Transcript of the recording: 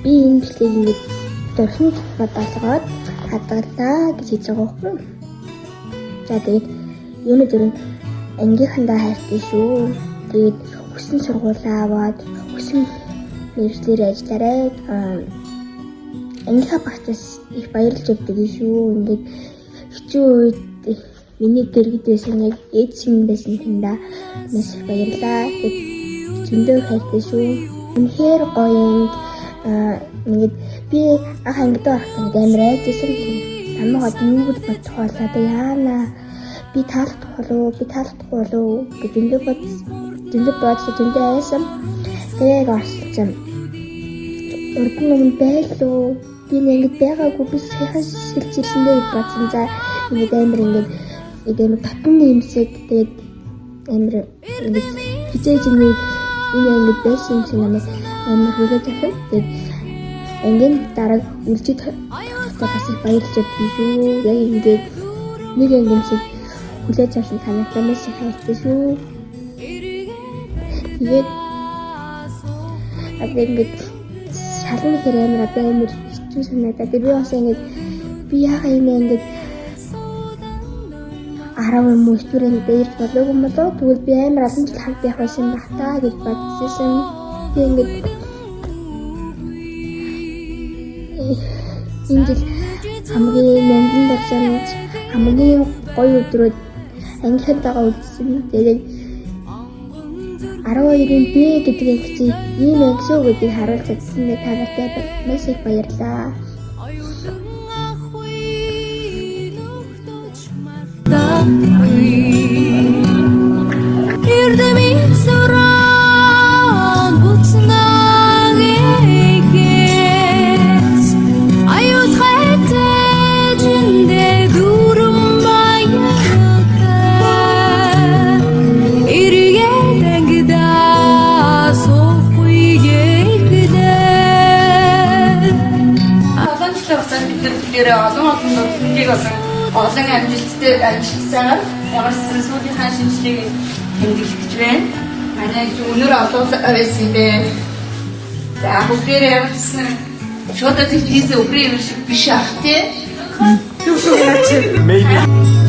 би энэ бичлэгийг ингээд дөрвөн бодлогоод хадгалаа гэж хэлж байгаа байхгүй. За тэгээд юуны дөрөв ангийнхандаа хайртай шүү. Тэгээд өсөн сургуулаа аваад өсөн мэргэжлэр ажиллаарай. Ангийнхаа багтаас их баярлж өгдөг шүү. Ингээд хэцүү үед миний дэргэд байсан яг ээж шиг байсан тэндаа маш их баярлаа. Зөндөө хайртай шүү. Үнэхээр гоё ингээд би анх ангид ороход амар айжсэн юм. Намайг юу гэж бодох болоо да яана. Би таалагдах болов гэж зөндөө бодсон айсан. Тэгээд орсон. Урд нь байлуу. Би ингээд байгаагүй би сайхан шилж ирсэндээ бодсон. За ингээд амар ингээд татны юмсэг тэгээд амар ингээд хизээж нэг энэ ингээд байсан юм шиг намайг амар хүлээж авсан. Тэгээд ангийн дараа үлжид бас их баярлж өгдөө шүү. Яг ингээд нэг ангим шиг хүлээж авсан танайтай маш их хайртай шүү. Тэгээд ингээд шалны хэр амар хэцүү санагдаад би бас ингээд би яхаа ингээд 10 юм уу стүрэн дээр болов юм болоо тэгвэл би амар олон жил хамт явах байсан батаа гэж бодсон. Би ингээд энэ жил хамгийн нандин дурсан хамгийн гоё өдрүүд ангийнхантайгаа үлдсэн. Тэгээд 12-ийн Б гэдгийг чи ийм ангисуу гэдгийг харуулж чадсан нь та нартай маш их баярлаа. Олон амжилттай ямар сүүлийн шинжилгээг тэмдэглэж гэж байна. Манай өнөр олуулсан байсан дээ. За бүгдээрээ явуулсан. Шууд тийш өбрийн юм шиг биш ах тий. Maybe